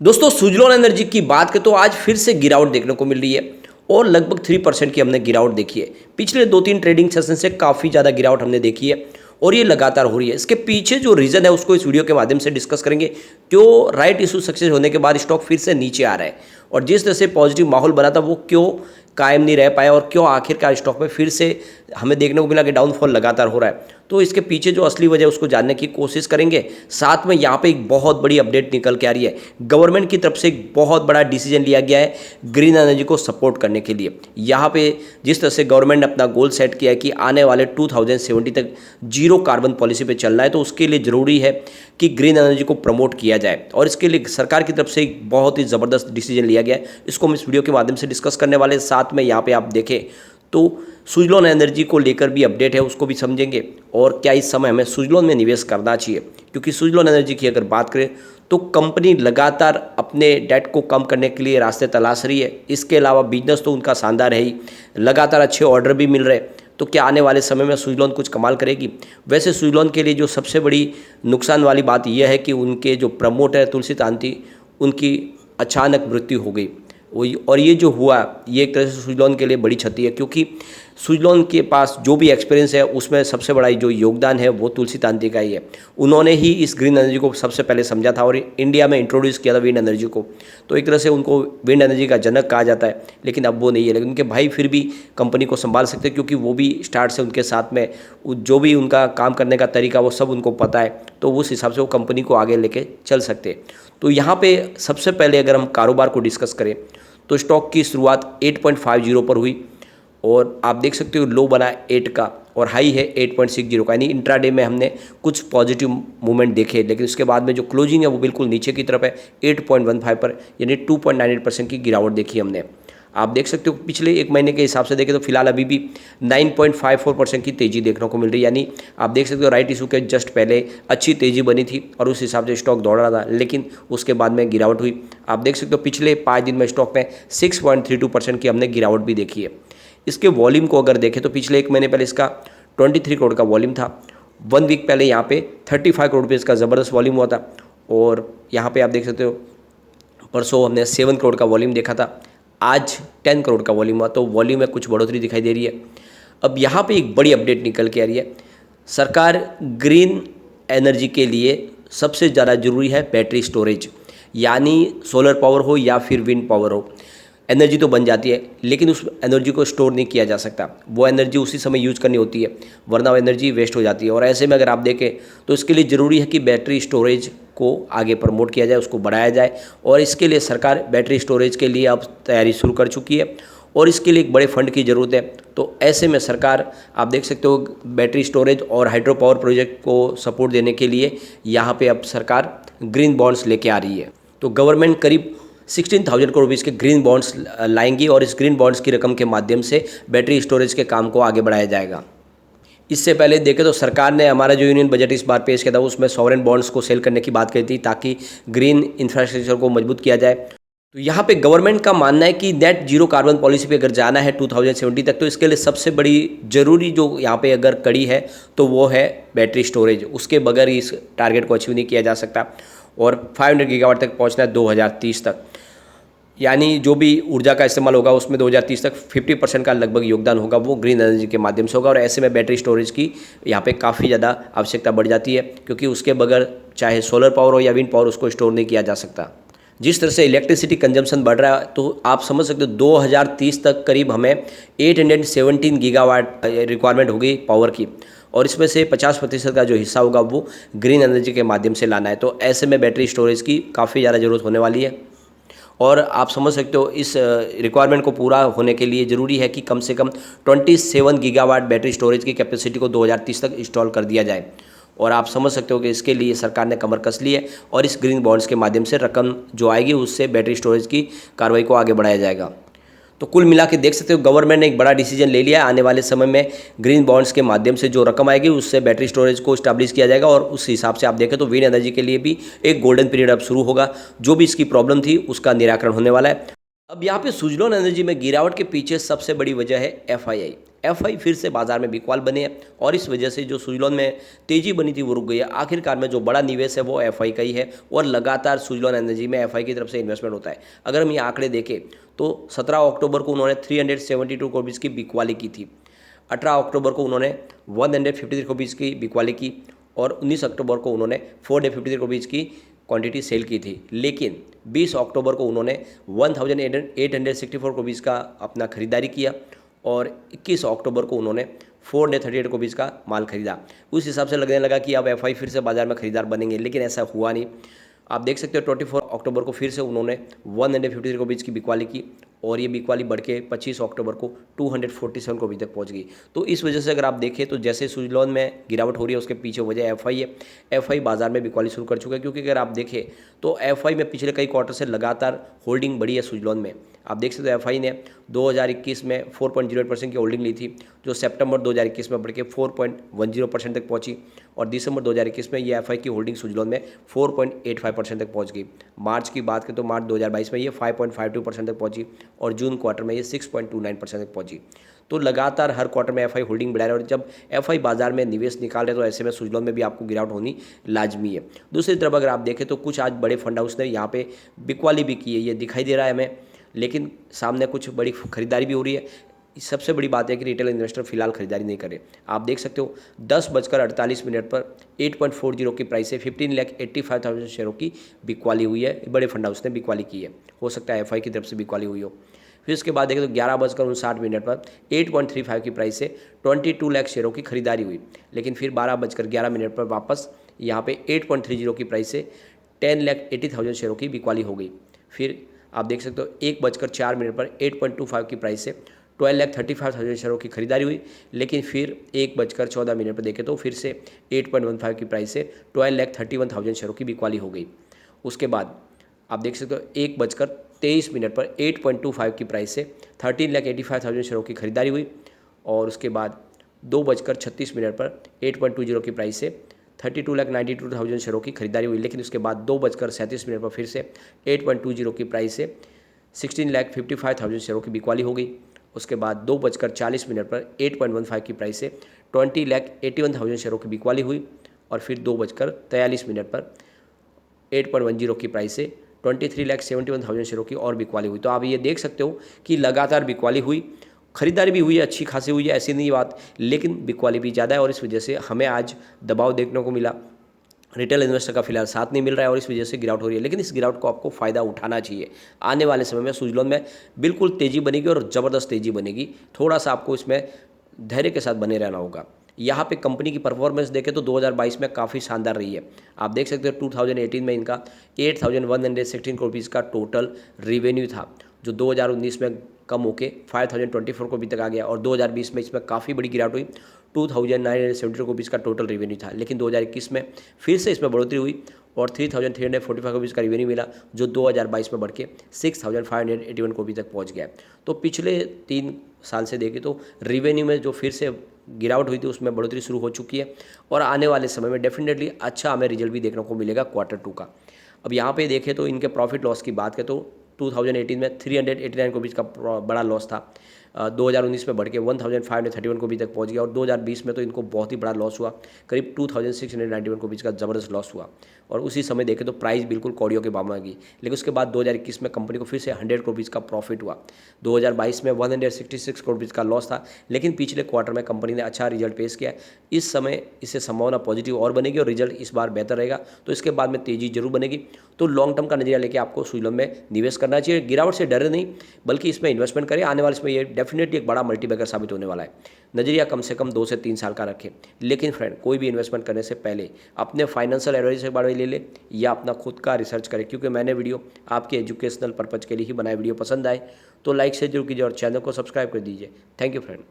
दोस्तों सुजलॉन एनर्जी की बात करें तो आज फिर से गिरावट देखने को मिल रही है और लगभग 3% की हमने गिरावट देखी है। पिछले 2-3 ट्रेडिंग सेशन से काफ़ी ज़्यादा गिरावट हमने देखी है और ये लगातार हो रही है। इसके पीछे जो रीज़न है उसको इस वीडियो के माध्यम से डिस्कस करेंगे। क्यों राइट इशू सक्सेस होने के बाद स्टॉक फिर से नीचे आ रहा है और जिस तरह से पॉजिटिव माहौल बना था वो क्यों कायम नहीं रह पाया और क्यों आखिरकार स्टॉक में फिर से हमें देखने को मिला कि डाउनफॉल लगातार हो रहा है। तो इसके पीछे जो असली वजह है उसको जानने की कोशिश करेंगे। साथ में यहाँ पे एक बहुत बड़ी अपडेट निकल के आ रही है। गवर्नमेंट की तरफ से एक बहुत बड़ा डिसीजन लिया गया है ग्रीन एनर्जी को सपोर्ट करने के लिए। यहाँ पे जिस तरह से गवर्नमेंट ने अपना गोल सेट किया है कि आने वाले 2070 तक जीरो कार्बन पॉलिसी पे चलना है, तो उसके लिए ज़रूरी है कि ग्रीन एनर्जी को प्रमोट किया जाए और इसके लिए सरकार की तरफ से एक बहुत ही ज़बरदस्त डिसीजन लिया गया है। इसको हम इस वीडियो के माध्यम से डिस्कस करने वाले। साथ में यहाँ पे आप देखें तो सुजलॉन एनर्जी को लेकर भी अपडेट है, उसको भी समझेंगे और क्या इस समय हमें सुजलॉन में निवेश करना चाहिए। क्योंकि सुजलॉन एनर्जी की अगर बात करें तो कंपनी लगातार अपने डेट को कम करने के लिए रास्ते तलाश रही है। इसके अलावा बिजनेस तो उनका शानदार है ही, लगातार अच्छे ऑर्डर भी मिल रहे हैं। तो क्या आने वाले समय में सुजलॉन कुछ कमाल करेगी? वैसे सुजलॉन के लिए जो सबसे बड़ी नुकसान वाली बात यह है कि उनके जो प्रमोटर तुलसी तांती, उनकी अचानक मृत्यु हो गई और ये जो हुआ ये एक तरह से सुजलॉन के लिए बड़ी क्षति है। क्योंकि सुजलॉन के पास जो भी एक्सपीरियंस है उसमें सबसे बड़ा जो योगदान है वो तुलसी तांती का ही है। उन्होंने ही इस ग्रीन एनर्जी को सबसे पहले समझा था और इंडिया में इंट्रोड्यूस किया था विंड एनर्जी को। तो एक तरह से उनको विंड एनर्जी का जनक कहा जाता है, लेकिन अब वो नहीं है। लेकिन उनके भाई फिर भी कंपनी को संभाल सकते हैं क्योंकि वो भी स्टार्ट से उनके साथ में जो भी उनका काम करने का तरीका वो सब उनको पता है। तो उस हिसाब से वो कंपनी को आगे लेके चल सकते हैं। तो यहाँ पे सबसे पहले अगर हम कारोबार को डिस्कस करें तो स्टॉक की शुरुआत 8.50 पर हुई और आप देख सकते हो लो बना 8 का और हाई है 8.60 का। यानी इंट्राडे में हमने कुछ पॉजिटिव मूवमेंट देखे, लेकिन उसके बाद में जो क्लोजिंग है वो बिल्कुल नीचे की तरफ है 8.15 पर, यानी 2.98% की गिरावट देखी हमने। आप देख सकते हो पिछले एक महीने के हिसाब से देखें तो फिलहाल अभी भी 9.54% की तेज़ी देखने को मिल रही है। यानी आप देख सकते हो राइट इशू के जस्ट पहले अच्छी तेज़ी बनी थी और उस हिसाब से स्टॉक दौड़ रहा था, लेकिन उसके बाद में गिरावट हुई। आप देख सकते हो पिछले 5 दिन में स्टॉक में 6.32% की हमने गिरावट भी देखी है। इसके वॉल्यूम को अगर देखें तो पिछले एक महीने पहले इसका 23 करोड़ का वॉल्यूम था। 1 वीक पहले यहाँ पे 35 करोड़ रुपये इसका ज़बरदस्त वॉल्यूम हुआ था और यहाँ पे आप देख सकते हो परसों हमने 7 करोड़ का वॉल्यूम देखा था, आज 10 करोड़ का वॉल्यूम हुआ। तो वॉल्यूम में कुछ बढ़ोतरी दिखाई दे रही है। अब यहाँ पे एक बड़ी अपडेट निकल के आ रही है। सरकार ग्रीन एनर्जी के लिए सबसे ज़्यादा ज़रूरी है बैटरी स्टोरेज, यानी सोलर पावर हो या फिर विंड पावर हो। एनर्जी तो बन जाती है लेकिन उस एनर्जी को स्टोर नहीं किया जा सकता। वो एनर्जी उसी समय यूज करनी होती है वरना वो एनर्जी वेस्ट हो जाती है। और ऐसे में अगर आप देखें तो इसके लिए ज़रूरी है कि बैटरी स्टोरेज को आगे प्रमोट किया जाए, उसको बढ़ाया जाए और इसके लिए सरकार बैटरी स्टोरेज के लिए अब तैयारी शुरू कर चुकी है और इसके लिए एक बड़े फंड की ज़रूरत है। तो ऐसे में सरकार आप देख सकते हो बैटरी स्टोरेज और हाइड्रो पावर प्रोजेक्ट को सपोर्ट देने के लिए यहाँ पे अब सरकार ग्रीन बॉन्ड्स लेके आ रही है। तो गवर्नमेंट करीब 16,000 करोड़ रुपीज़ के ग्रीन बॉन्ड्स लाएंगी और इस ग्रीन बॉन्ड्स की रकम के माध्यम से बैटरी स्टोरेज के काम को आगे बढ़ाया जाएगा। इससे पहले देखें तो सरकार ने हमारा जो यूनियन बजट इस बार पेश किया था उसमें सॉवरेन बॉन्ड्स को सेल करने की बात कही थी ताकि ग्रीन इंफ्रास्ट्रक्चर को मजबूत किया जाए। तो यहाँ पे गवर्नमेंट का मानना है कि नेट जीरो कार्बन पॉलिसी पे अगर जाना है 2070 तक तो इसके लिए सबसे बड़ी ज़रूरी जो यहाँ पे अगर कड़ी है तो वो है बैटरी स्टोरेज। उसके बगैर इस टारगेट को अचीव नहीं किया जा सकता और 500 गीगावाट तक पहुँचना है 2030 तक। यानी जो भी ऊर्जा का इस्तेमाल होगा उसमें 2030 तक 50% का लगभग योगदान होगा वो ग्रीन एनर्जी के माध्यम से होगा। और ऐसे में बैटरी स्टोरेज की यहाँ पे काफ़ी ज़्यादा आवश्यकता बढ़ जाती है क्योंकि उसके बगैर चाहे सोलर पावर हो या विंड पावर उसको स्टोर नहीं किया जा सकता। जिस तरह से इलेक्ट्रिसिटी कंजम्पशन बढ़ रहा है तो आप समझ सकते हो 2030 तक करीब हमें 817 गीगावाट रिक्वायरमेंट होगी पावर की और इसमें से 50% का जो हिस्सा होगा वो ग्रीन एनर्जी के माध्यम से लाना है। तो ऐसे में बैटरी स्टोरेज की काफ़ी ज़्यादा ज़रूरत होने वाली है और आप समझ सकते हो इस रिक्वायरमेंट को पूरा होने के लिए ज़रूरी है कि कम से कम 27 गीगावाट बैटरी स्टोरेज की कैपेसिटी को 2030 तक इंस्टॉल कर दिया जाए। और आप समझ सकते हो कि इसके लिए सरकार ने कमर कस ली है और इस ग्रीन बॉन्ड्स के माध्यम से रकम जो आएगी उससे बैटरी स्टोरेज की कार्रवाई को आगे बढ़ाया जाएगा। तो कुल मिला के देख सकते हो गवर्नमेंट ने एक बड़ा डिसीजन ले लिया है। आने वाले समय में ग्रीन बॉन्ड्स के माध्यम से जो रकम आएगी उससे बैटरी स्टोरेज को स्टैब्लिश किया जाएगा और उस हिसाब से आप देखें तो विंड एनर्जी के लिए भी एक गोल्डन पीरियड अब शुरू होगा। जो भी इसकी प्रॉब्लम थी उसका निराकरण होने वाला है। अब यहाँ पे सुजलॉन एनर्जी में गिरावट के पीछे सबसे बड़ी वजह है एफआईआई। एफआई फिर से बाजार में बिकवाल बने हैं और इस वजह से जो सुजलॉन में तेजी बनी थी वो रुक गई है। आखिरकार में जो बड़ा निवेश है वो एफआई का ही है और लगातार सुजलॉन एनर्जी में एफआई की तरफ से इन्वेस्टमेंट होता है। अगर हम ये आंकड़े देखें तो 17 अक्टूबर को उन्होंने 372 करोड़ रुपीज़ की बिकवाली की थी, 18 अक्टूबर को उन्होंने 153 करोड़ रुपीज़ की बिकवाली की और 19 अक्टूबर को उन्होंने 453 करोड़ रुपीज़ की क्वांटिटी सेल की थी। लेकिन 20 अक्टूबर को उन्होंने 1864 करोड़ रुपीज़ का अपना खरीदारी किया और 21 अक्टूबर को उन्होंने 438 करोड़ रुपीज़ का माल खरीदा। उस हिसाब से लगने लगा कि अब एफआई फिर से बाजार में खरीदार बनेंगे, लेकिन ऐसा हुआ नहीं। आप देख सकते हो 24 अक्टूबर को फिर से उन्होंने 153 करोड़ रुपीज़ की बिकवाली की और ये बिकवाली बढ़ के 25 अक्टूबर को 247 करोड़ रुपये तक पहुंच गई। तो इस वजह से अगर आप देखें तो जैसे सुजलॉन में गिरावट हो रही है उसके पीछे वजह एफआई है। एफआई बाजार में बिकवाली शुरू कर चुका है, क्योंकि अगर आप देखें तो एफआई में पिछले कई क्वार्टर से लगातार होल्डिंग बढ़ी है सुजलॉन में। आप देख सकते हो एफआई ने 2021 में 4.08% की होल्डिंग ली थी, जो सितंबर 2021 में बढ़ के 4.10% तक पहुंची और दिसंबर 2021 में ये एफआई की होल्डिंग सुजलॉन में 4.85% तक पहुंच गई। मार्च की बात करें तो मार्च 2022 में ये 5.52% तक पहुंची और जून क्वार्टर में ये 6.29% तक पहुंची। तो लगातार हर क्वार्टर में एफआई होल्डिंग बढ़ा रहा है और जब एफआई बाजार में निवेश निकाल रहे तो ऐसे में सुजलॉन में भी आपको गिरावट होनी लाजमी है। दूसरी तरफ अगर आप देखें तो कुछ आज बड़े फंड हाउस ने यहाँ पे बिकवाली भी की है, ये दिखाई दे रहा है हमें, लेकिन सामने कुछ बड़ी खरीदारी भी हो रही है। सबसे बड़ी बात है कि रिटेल इन्वेस्टर फिलहाल खरीदारी नहीं करे। आप देख सकते हो 10:48 पर 8.40 की प्राइस से 15,85,000 शेयरों की बिकवाली हुई है। बड़े फंड हाउस ने बिकवाली की है, हो सकता है एफआई की तरफ से बिकवाली हुई हो। फिर उसके बाद देखें तो 11:59 पर 8.35 की प्राइस से 22 लाख शेयरों की खरीदारी हुई, लेकिन फिर 12:11 पर वापस यहाँ पे 8.30 की प्राइस से 10,80,000 शेयरों की बिकवाली हो गई। फिर आप देख सकते हो 1:04 पर 8.25 की प्राइस से 12,35,000 शेयरों की खरीदारी हुई, लेकिन फिर 1:14 पर देखें तो फिर से 8.15 की प्राइस से 12,31,000 शेयरों की बिकवाली हो गई। उसके बाद आप देख सकते हो 1:23 पर 8.25 की प्राइस से 13,85,000 शेयरों की खरीदारी हुई और उसके बाद 2:36 पर 8.20 की प्राइस से 32,92,000 शेयरों की खरीदारी हुई, लेकिन उसके बाद 2:37 पर फिर से 8.20 की प्राइस से 16,55,000 शेयरों की बिकवाली हो गई। उसके बाद 2:40 पर 8.15 की प्राइस से 20,81,000 शेयरों की बिकवाली हुई और फिर 2:43 पर 8.10 की प्राइस से 23,71,000 शेयरों की और बिकवाली हुई। तो आप ये देख सकते हो कि लगातार बिकवाली हुई, खरीदारी भी हुई है, अच्छी खासी हुई है, ऐसी नहीं बात, लेकिन बिकवाली भी ज़्यादा है और इस वजह से हमें आज दबाव देखने को मिला। रिटेल इन्वेस्टर का फिलहाल साथ नहीं मिल रहा है और इस वजह से गिरावट हो रही है, लेकिन इस गिरावट को आपको फ़ायदा उठाना चाहिए। आने वाले समय में सुजलॉन में बिल्कुल तेज़ी बनेगी और ज़बरदस्त तेज़ी बनेगी। थोड़ा सा आपको इसमें धैर्य के साथ बने रहना होगा। यहाँ पे कंपनी की परफॉर्मेंस देखें तो 2022 में काफ़ी शानदार रही है। आप देख सकते हो 2018 में इनका 8,116 करोड़ रुपीज़ का टोटल रेवेन्यू था, जो 2019 में कम होके 5,024 करोड़ तक आ गया और 2020 में इसमें काफ़ी बड़ी गिरावट हुई। 2,970 करोड़ रुपीज़ का टोटल रेवेन्यू था, लेकिन 2021 में फिर से इसमें बढ़ोतरी हुई और 3,345 करोड़ रुपीज़ का रेवेन्यू मिला, जो 2022 में बढ़ के 6,581 करोड़ तक पहुँच गया। तो पिछले 3 साल से देखें तो रेवेन्यू में जो फिर से गिरावट हुई थी उसमें बढ़ोतरी शुरू हो चुकी है और आने वाले समय में डेफिनेटली अच्छा हमें रिजल्ट भी देखने को मिलेगा Q2 का। अब यहाँ पे देखें तो इनके प्रॉफिट लॉस की बात करें तो 2018 में 389 करोड़ का बड़ा लॉस था, 2019 में बढ़ के 1,531 करोड़ तक पहुंच गया और 2020 में तो इनको बहुत ही बड़ा लॉस हुआ, करीब 2,691 करोड़ का ज़बरदस्त लॉस हुआ और उसी समय देखें तो प्राइस बिल्कुल कौड़ियों के भाव में गई। लेकिन उसके बाद 2021 में कंपनी को फिर से 100 करोड़ का प्रॉफिट हुआ। 2022 में 166 करोड़ का लॉस था, लेकिन पिछले क्वार्टर में कंपनी ने अच्छा रिजल्ट पेश किया। इस समय इससे संभावना पॉजिटिव और बनेगी और रिजल्ट इस बार बेहतर रहेगा, तो इसके बाद में तेज़ी जरूर बनेगी। तो लॉन्ग टर्म का नजरिया लेके आपको सुजलॉन में निवेश करना चाहिए। गिरावट से डरे नहीं, बल्कि इसमें इन्वेस्टमेंट करें। आने वाले इसमें ये डेफिनेटली एक बड़ा मल्टीबैगर साबित होने वाला है। नजरिया कम से कम 2 से 3 साल का रखें। लेकिन फ्रेंड, कोई भी इन्वेस्टमेंट करने से पहले अपने फाइनेंशियल एडवाइजर के बारे में ले ले या अपना खुद का रिसर्च करें, क्योंकि मैंने वीडियो आपके एजुकेशनल पर्पज़ के लिए ही बनाए। वीडियो पसंद आए तो लाइक से जरूर कीजिए और चैनल को सब्सक्राइब कर दीजिए। Thank you friend.